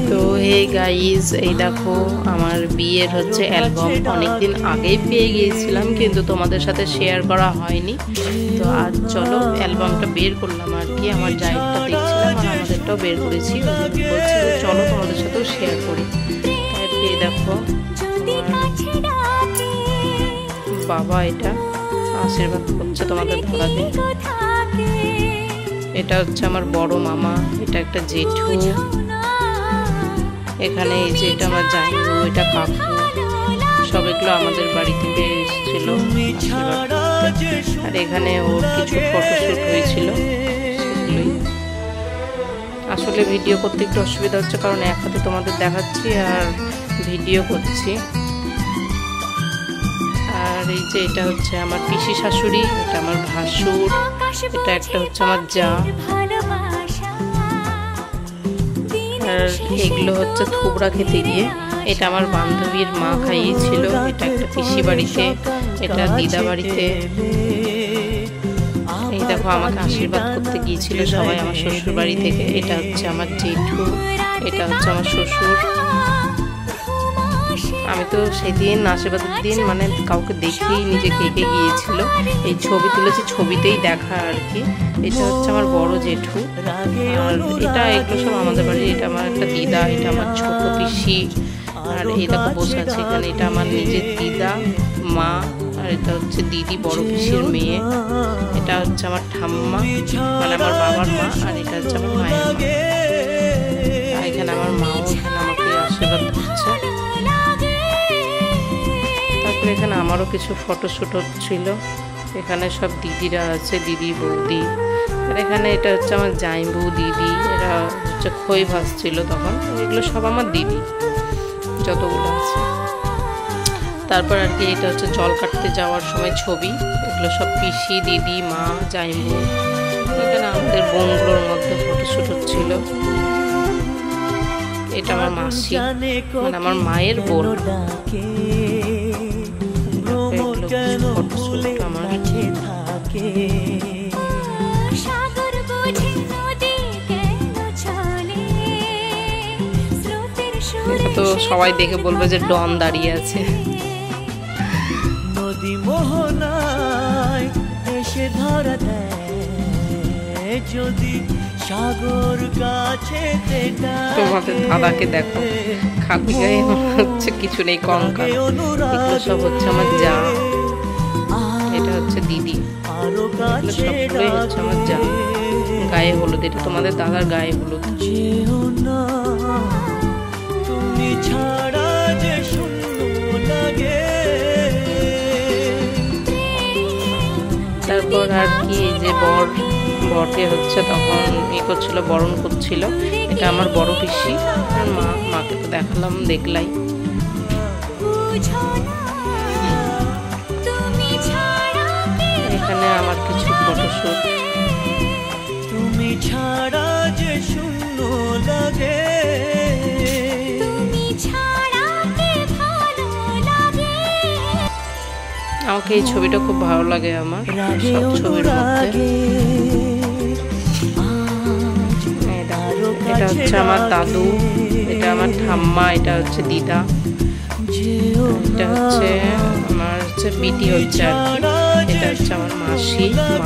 তো hey guys, এই দেখো আমার বিয়ের হচ্ছে অ্যালবাম অনেকদিন আগেই পেয়ে গিয়েছিলাম, কিন্তু তোমাদের সাথে শেয়ার করা হয়নি। তো আজ চলো অ্যালবামটা বের করলাম আর কি। আমার জায়গাটা দেখছিলাম আর আমাদেরটাও বের করেছি, বলছি চলো তোমাদের সাথেও শেয়ার করি। আর কি দেখো বাবা এটা আশীর্বাদ করছে তোমাদের দাদাকে। এটা হচ্ছে আমার বড় মামা, এটা একটা জেঠু, এখানে এই যে এটা আমার জামাইবু, এটা কাকু, সব এগুলো আমাদের বাড়ি থেকে এসেছিল। আর এখানে ওর কিছু ফটোশুট হয়েছিল, সেগুলোই। আসলে ভিডিও করতে একটু অসুবিধা হচ্ছে, কারণ এক হাতে তোমাদের দেখাচ্ছি আর ভিডিও করছি। আর এই যে এটা হচ্ছে আমার পিসি শাশুড়ি, এটা আমার ভাসুর, এটা একটা হচ্ছে আমার জা। আর এগুলো হচ্ছে থুবড়া খেতে গিয়ে, এটা আমার বান্ধবীর মা খাইয়েছিল, এটা একটা পিসি বাড়িতে, এটা দিদা বাড়িতে। এই দেখো আমাকে আশীর্বাদ করতে গিয়েছিল সবাই আমার শ্বশুর বাড়ি থেকে। এটা হচ্ছে আমার জেঠু, এটা হচ্ছে আমার শ্বশুর। আমি তো সেদিন আশীর্বাদের দিন মানে কাউকে দেখেই নিজেকে এঁকে গিয়েছিল, এই ছবি তুলেছি, ছবিতেই দেখা আর কি। এটা হচ্ছে আমার বড় জেঠু, আর এটা এগুলো সব আমাদের বাড়ি। এটা আমার একটা দিদা, এটা আমার ছোট পিসি, আর এই দেখো বসে আছে এখানে, এটা আমার নিজের দিদা মা, আর এটা হচ্ছে দিদি বড় পিসির মেয়ে। এটা হচ্ছে আমার ঠাম্মা মানে আমার বাবার মা, আর এটা হচ্ছে আমার মায়ের মা। আর এখানে আমার মাও এখানে আমাকে আশীর্বাদ করছে। তারপরে এখানে আমারও কিছু ফটোশ্যুট হচ্ছিল, এখানে সব দিদিরা আছে, দিদি বৌদি। আর এখানে এটা হচ্ছে আমার জামাইবু, দিদি, এরা হচ্ছে খই ভাজছিল তখন। এগুলো সব আমার দিদি যতগুলো আছে। তারপর আর কি এটা হচ্ছে জল কাটতে যাওয়ার সময় ছবি, এগুলো সব পিসি, দিদি, মা, জামাইবু। এখানে আমাদের বোনগুলোর মধ্যে ফটোশ্যুট হচ্ছিল। এটা আমার মাসি মানে আমার মায়ের বোন। তো সবাই দেখে বলবে যে ডন দাঁড়িয়ে আছে। নদী মোহনায় এসে ধরা দেয় যদি সাগর কাছে। তোমাদের দাদাকে দেখো, খালি গায়ে হচ্ছে কিছু নেই, কঙ্কাল। এগুলো সব হচ্ছে আমার জা, এটা হচ্ছে দিদি, সবগুলোই হচ্ছে আমার জা। গায়ে হলুদ, এটা তোমাদের দাদার গায়ে হলুদ। তুমি ছাড়া যে শূন্য লাগে। তারপর আর কি এই যে বরকে হচ্ছে তখন করছিল, বরণ করছিল। এটা আমার বড় পিসি আর মাকে তো দেখালাম, দেখলাই। এখানে আমার কিছু ফটোশুট। তুমি ছাড়া যে শূন্য লাগে। আমাকে এই ছবিটা খুব ভালো লাগে, আমার সব ছবির মধ্যে। এটা হচ্ছে আমার দাদু, এটা আমার ঠাম্মা, এটা হচ্ছে দিদা, এটা হচ্ছে আমার হচ্ছে বিটি হচ্ছে আর কি। এটা হচ্ছে আমার মাসি, মা।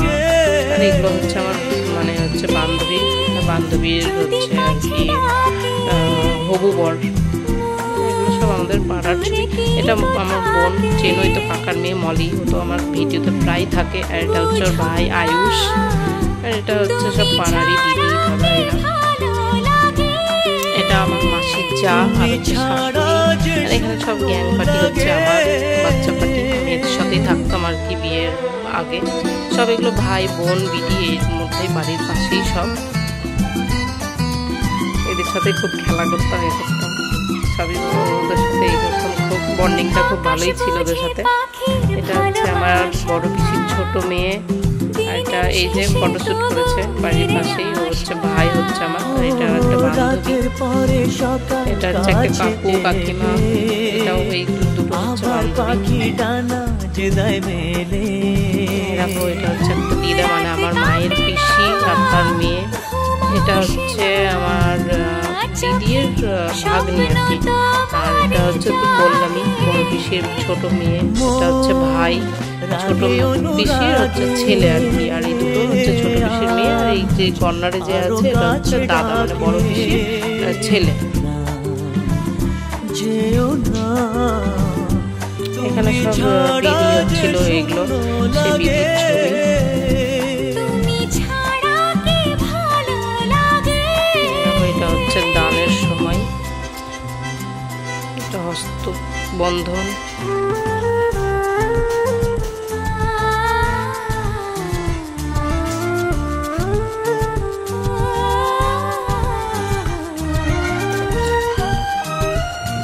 আর এগুলো হচ্ছে আমার মানে হচ্ছে বান্ধবীর হচ্ছে আর কি হবু বর। এগুলো সব আমাদের পাড়ার ছবি। এটা আমার বোন, চেনই তো, কাকার মেয়ে মলি, ও তো আমার ভিডিওতে প্রায় থাকে। আর এটা হচ্ছে ওর ভাই আয়ুষ। আর এটা হচ্ছে সব পাড়ারই দিদি দাদা এরা। এটা আমার মাসির জা আর হচ্ছে শাশুড়ি। আর এখানে সব গ্যাং পার্টি হচ্ছে, আমার বাচ্চা পার্টি। এদের সাথেই থাকতাম আর কি বিয়ের আগে। সব এগুলো ভাই বোন বিটি, এর মধ্যে বাড়ির পাশেই সব। এদের সাথে খুব খেলা করতাম, এ করতাম সবই ওদের সাথে এই করতাম। খুব বন্ডিংটা খুব ভালোই ছিল ওদের সাথে। এটা হচ্ছে আমার বড় পিসির ছোট মেয়ে। আর এটা এই যে ফটোশুট করেছে বাড়ির পাশেই, ও হচ্ছে ভাই হচ্ছে আমার। আর এটা একটা বান্ধবী, এটা হচ্ছে একটা কাকু কাকিমা, এটাও এই দুটো হচ্ছে বান্ধবী। দেখো এটা হচ্ছে একটা দিদা মানে আমার মায়ের পিসি আর তার মেয়ে। এটা হচ্ছে আমার দিদির ভাগ্নি আর কি। আর এটা হচ্ছে তো বললামই বড় পিসির ছোট মেয়ে, এটা হচ্ছে ভাই, ছোট পিসির হচ্ছে ছেলে আর কি। আর এই দুটো হচ্ছে ছোট পিসির মেয়ে, আর এই যে কর্নারে যে আছে এটা হচ্ছে দাদা, মানে বড় পিসির ছেলে। এখানে সব বিধি হচ্ছিল, এগুলো সে বিধির ছবি। এটা হচ্ছে দানের সময়, এটা হস্ত বন্ধন।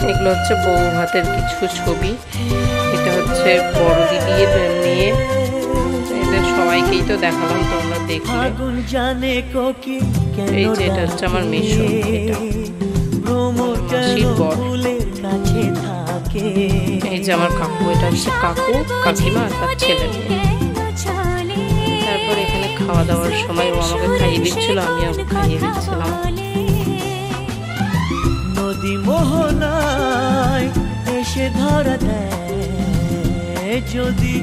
এগুলো হচ্ছে বউ ভাতের কিছু ছবি। এটা হচ্ছে বড় দিদির মেয়ে, এদের সবাইকেই তো দেখালাম, তোমরা দেখলে। এই যে এটা হচ্ছে আমার মেশো, এটা মাসির বর। এই যে আমার কাকু, এটা হচ্ছে কাকু কাকিমা আর তার ছেলে মেয়ে। তারপর এখানে খাওয়া দাওয়ার সময় ও আমাকে খাইয়ে দিচ্ছিল, আমিও খাইয়ে দিচ্ছিলাম। নদী মোহনায় এসে ধরা দেয় যদি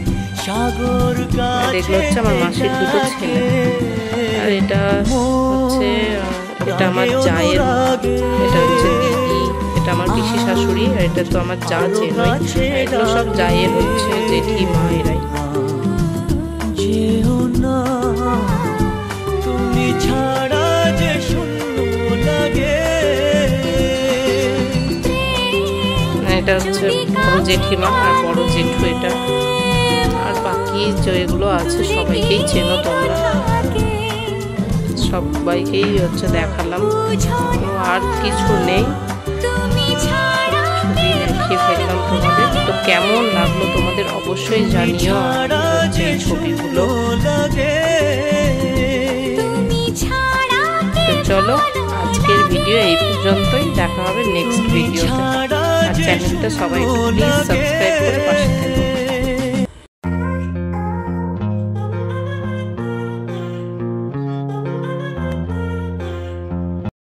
সাগর কাছে। এগুলো হচ্ছে আমার মাসির দুটো ছেলে। আর এটা হচ্ছে এটা আমার জায়ের, এটা হচ্ছে দিদি, এটা আমার পিসি শাশুড়ি, আর এটা তো আমার যা চেনই। এগুলো সব জায়ের হচ্ছে জেঠি মা, এরাই। যেও না তুমি ছাড়া যে শূন্য লাগে। এটা হচ্ছে বড় জেঠিমা আর বড় জেঠু এটা। আর বাকি যেগুলো আছে সবাইকেই চেনো তোমরা, সবাইকেই হচ্ছে দেখালাম, আর কিছু নেই, ছবি দেখিয়ে ফেললাম তোমাদের। তো কেমন লাগলো তোমাদের অবশ্যই জানিও এই ছবিগুলো। তো চলো আজকের ভিডিও এই পর্যন্তই, দেখা হবে নেক্সট ভিডিওতে। আর চ্যানেলটা সবাই প্লিজ সাবস্ক্রাইব করে পাশে